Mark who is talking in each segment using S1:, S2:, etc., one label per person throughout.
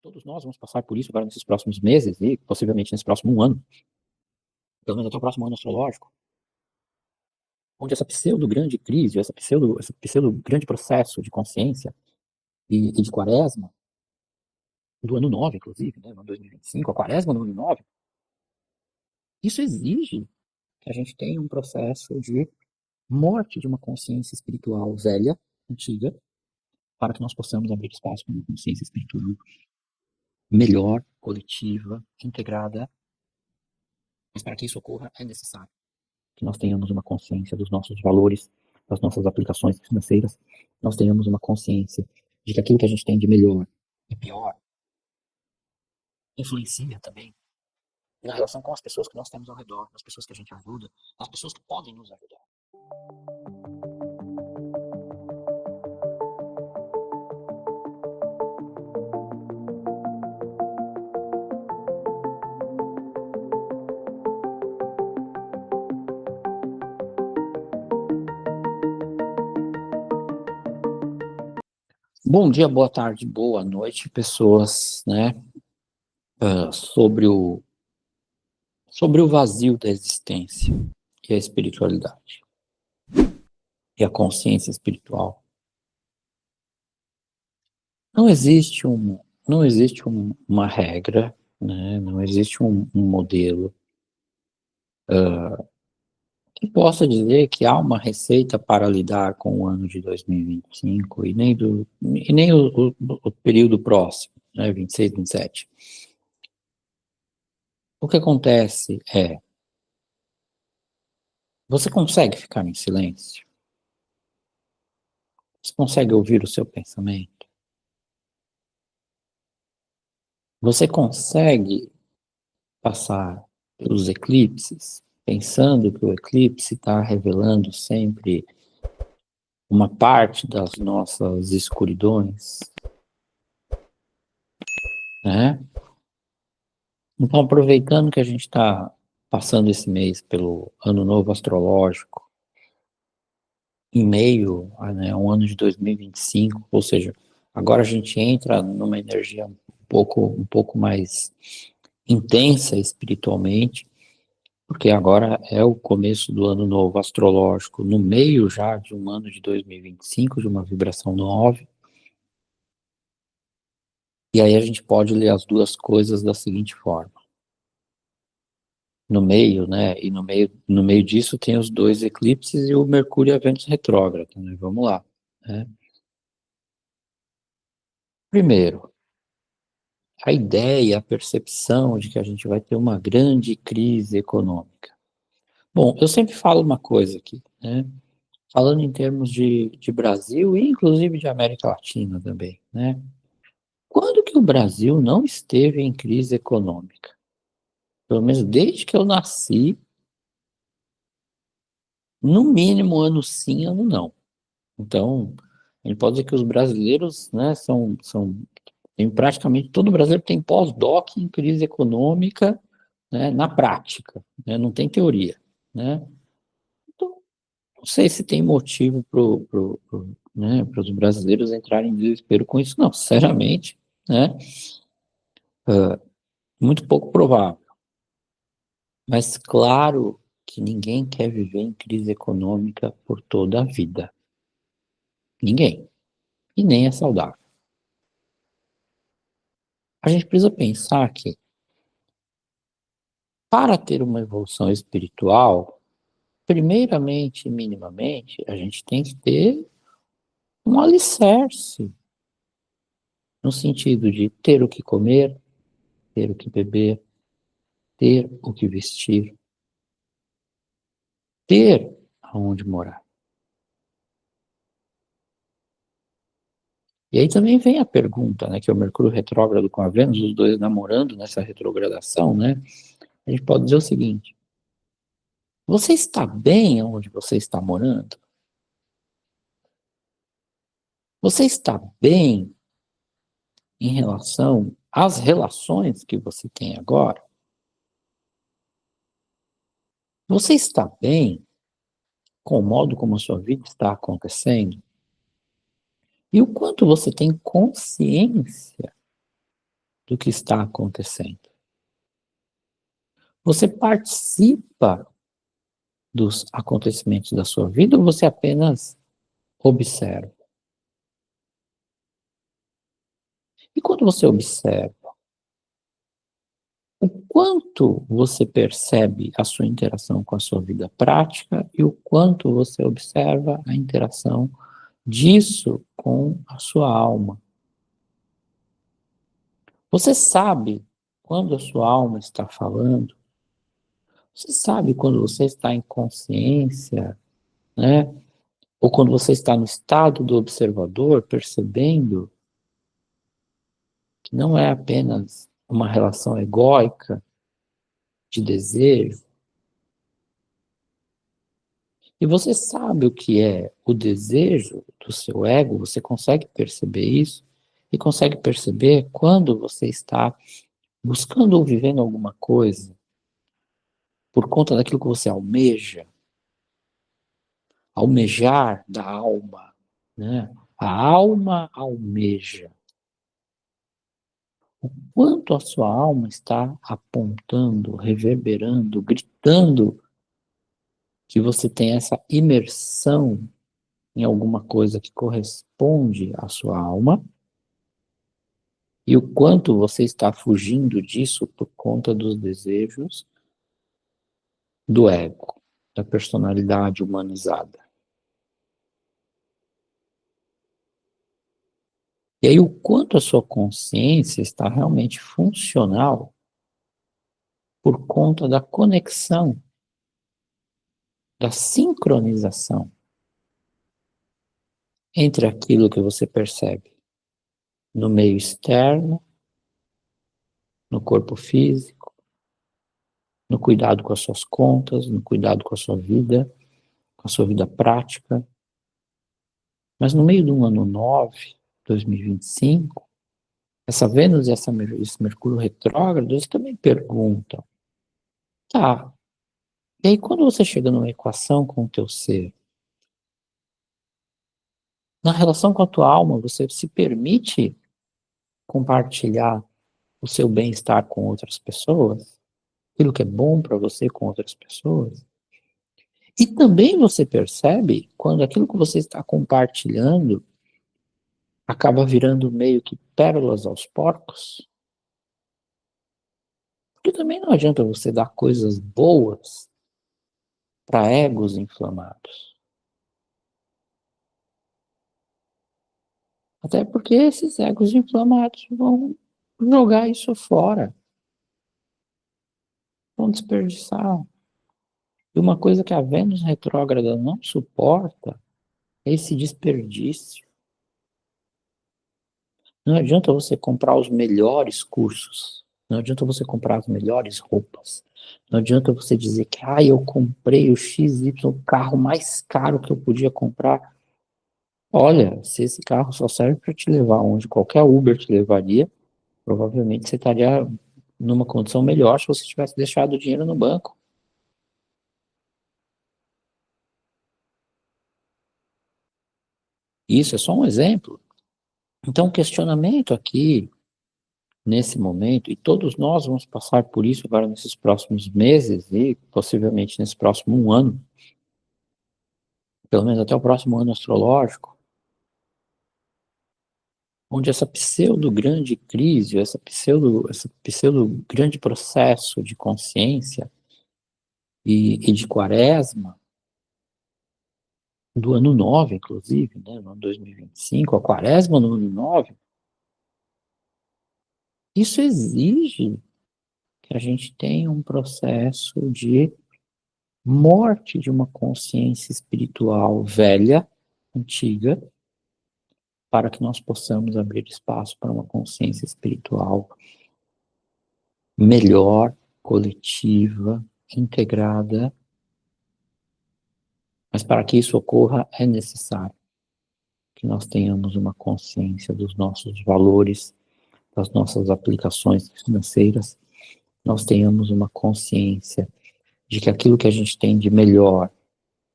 S1: Todos nós vamos passar por isso agora nesses próximos meses e possivelmente nesse próximo ano, pelo menos até o próximo ano astrológico, onde essa pseudo-grande crise, esse pseudo grande processo de consciência e de quaresma, do ano 9, inclusive, né, no ano 2025, a quaresma do ano 9, isso exige que a gente tenha um processo de morte de uma consciência espiritual velha, antiga, para que nós possamos abrir espaço para uma consciência espiritual melhor, coletiva, integrada. Mas para que isso ocorra, é necessário que nós tenhamos uma consciência dos nossos valores, das nossas aplicações financeiras, nós tenhamos uma consciência de que aquilo que a gente tem de melhor e pior influencia também na relação com as pessoas que nós temos ao redor, nas pessoas que a gente ajuda, nas pessoas que podem nos ajudar. Bom dia, boa tarde, boa noite, pessoas, né? Sobre o vazio da existência e a espiritualidade e a consciência espiritual. Não existe uma regra, né? Não existe um modelo que possa dizer que há uma receita para lidar com o ano de 2025 e nem o período próximo, né? 26, 27. O que acontece é, você consegue ficar em silêncio? Você consegue ouvir o seu pensamento? Você consegue passar pelos eclipses, pensando que o eclipse está revelando sempre uma parte das nossas escuridões, né? Então, aproveitando que a gente está passando esse mês pelo Ano Novo Astrológico, em meio a, né, um ano de 2025, ou seja, agora a gente entra numa energia um pouco mais intensa espiritualmente, porque agora é o começo do ano novo astrológico, no meio já de um ano de 2025, de uma vibração 9, e aí a gente pode ler as duas coisas da seguinte forma. No meio, né, e no meio disso tem os dois eclipses e o Mercúrio e Vênus retrógrado, né, vamos lá, né. Primeiro, a ideia, a percepção de que a gente vai ter uma grande crise econômica. Bom, eu sempre falo uma coisa aqui, né? Falando em termos de Brasil e inclusive de América Latina também, né? Quando que o Brasil não esteve em crise econômica? Pelo menos desde que eu nasci, no mínimo ano sim, ano não. Então, a gente pode dizer que os brasileiros, né, tem praticamente todo brasileiro tem pós-doc em crise econômica, né, na prática, né, não tem teoria, né? Então, não sei se tem motivo né, para os brasileiros entrarem em desespero com isso, não, sinceramente, né? Muito pouco provável. Mas claro que ninguém quer viver em crise econômica por toda a vida. Ninguém. E nem é saudável. A gente precisa pensar que, para ter uma evolução espiritual, primeiramente e minimamente, a gente tem que ter um alicerce, no sentido de ter o que comer, ter o que beber, ter o que vestir, ter aonde morar. E aí também vem a pergunta, né, que é o Mercúrio retrógrado com a Vênus, os dois namorando nessa retrogradação, né? A gente pode dizer o seguinte: você está bem onde você está morando? Você está bem em relação às relações que você tem agora? Você está bem com o modo como a sua vida está acontecendo? E o quanto você tem consciência do que está acontecendo. Você participa dos acontecimentos da sua vida ou você apenas observa? E quando você observa, o quanto você percebe a sua interação com a sua vida prática e o quanto você observa a interação disso com a sua alma? Você sabe quando a sua alma está falando? Você sabe quando você está em consciência, né? Ou quando você está no estado do observador, percebendo que não é apenas uma relação egóica de desejo. E você sabe o que é o desejo do seu ego, você consegue perceber isso e consegue perceber quando você está buscando ou vivendo alguma coisa por conta daquilo que você almeja, almejar da alma, né? A alma almeja. O quanto a sua alma está apontando, reverberando, gritando que você tem essa imersão em alguma coisa que corresponde à sua alma e o quanto você está fugindo disso por conta dos desejos do ego, da personalidade humanizada. E aí, o quanto a sua consciência está realmente funcional por conta da conexão, da sincronização entre aquilo que você percebe no meio externo, no corpo físico, no cuidado com as suas contas, no cuidado com a sua vida prática. Mas no meio do ano 9, 2025, essa Vênus e esse Mercúrio retrógrado, eles também perguntam, tá, e aí quando você chega numa equação com o teu ser, na relação com a tua alma, você se permite compartilhar o seu bem-estar com outras pessoas? Aquilo que é bom para você com outras pessoas? E também você percebe quando aquilo que você está compartilhando acaba virando meio que pérolas aos porcos? Porque também não adianta você dar coisas boas para egos inflamados. Até porque esses egos inflamados vão jogar isso fora, vão desperdiçar. E uma coisa que a Vênus retrógrada não suporta é esse desperdício. Não adianta você comprar os melhores cursos, não adianta você comprar as melhores roupas, não adianta você dizer que eu comprei o XY carro mais caro que eu podia comprar. Olha, se esse carro só serve para te levar onde qualquer Uber te levaria, provavelmente você estaria numa condição melhor se você tivesse deixado o dinheiro no banco. Isso é só um exemplo. Então, o questionamento aqui, nesse momento, e todos nós vamos passar por isso agora nesses próximos meses e possivelmente nesse próximo um ano, pelo menos até o próximo ano astrológico, onde essa pseudo grande crise, esse pseudo grande processo de consciência e de quaresma, do ano 9, inclusive, né, no ano 2025, a quaresma no ano 9, isso exige que a gente tenha um processo de morte de uma consciência espiritual velha, antiga, para que nós possamos abrir espaço para uma consciência espiritual melhor, coletiva, integrada. Mas para que isso ocorra, é necessário que nós tenhamos uma consciência dos nossos valores, das nossas aplicações financeiras, nós tenhamos uma consciência de que aquilo que a gente tem de melhor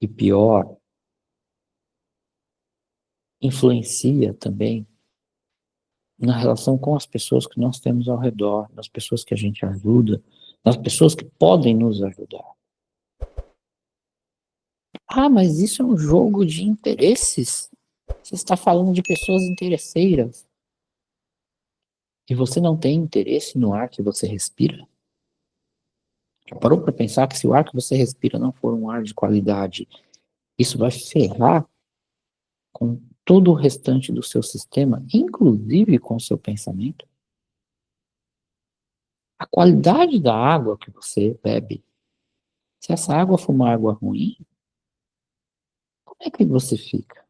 S1: e pior influencia também na relação com as pessoas que nós temos ao redor, nas pessoas que a gente ajuda, nas pessoas que podem nos ajudar. Ah, mas isso é um jogo de interesses. Você está falando de pessoas interesseiras. E você não tem interesse no ar que você respira? Já parou para pensar que se o ar que você respira não for um ar de qualidade, isso vai ferrar com todo o restante do seu sistema, inclusive com o seu pensamento? A qualidade da água que você bebe, se essa água for uma água ruim, como é que você fica?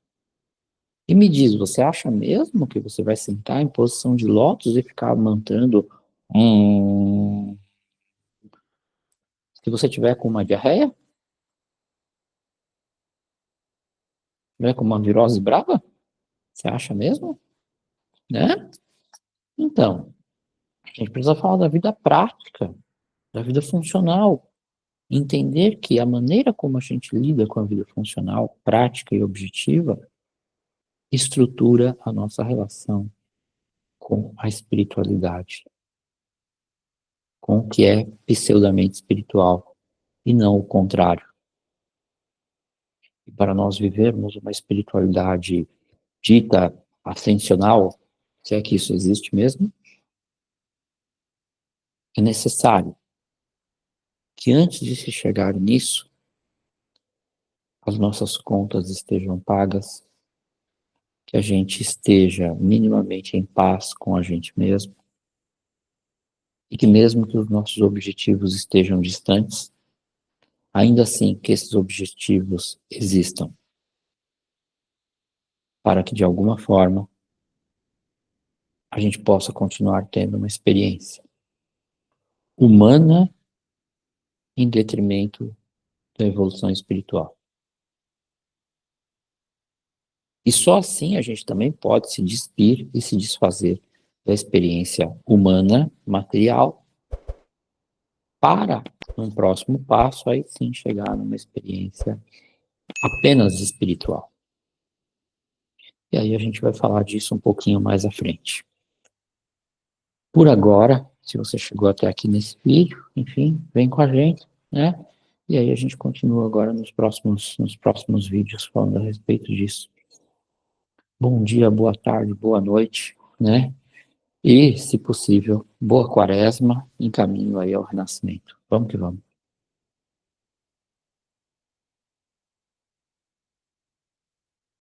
S1: E me diz, você acha mesmo que você vai sentar em posição de lótus e ficar mantendo se você tiver com uma diarreia? Tiver com uma virose brava? Você acha mesmo? Né? Então, a gente precisa falar da vida prática, da vida funcional. Entender que a maneira como a gente lida com a vida funcional, prática e objetiva, estrutura a nossa relação com a espiritualidade, com o que é pseudamente espiritual, e não o contrário. E para nós vivermos uma espiritualidade dita ascensional, se é que isso existe mesmo, é necessário que antes de se chegar nisso, as nossas contas estejam pagas, que a gente esteja minimamente em paz com a gente mesmo, e que mesmo que os nossos objetivos estejam distantes, ainda assim que esses objetivos existam, para que de alguma forma a gente possa continuar tendo uma experiência humana em detrimento da evolução espiritual. E só assim a gente também pode se despir e se desfazer da experiência humana, material, para, num próximo passo, aí sim chegar numa experiência apenas espiritual. E aí a gente vai falar disso um pouquinho mais à frente. Por agora, se você chegou até aqui nesse vídeo, enfim, vem com a gente, né? E aí a gente continua agora nos próximos vídeos falando a respeito disso. Bom dia, boa tarde, boa noite, né? E, se possível, boa quaresma em caminho aí ao renascimento. Vamos que vamos.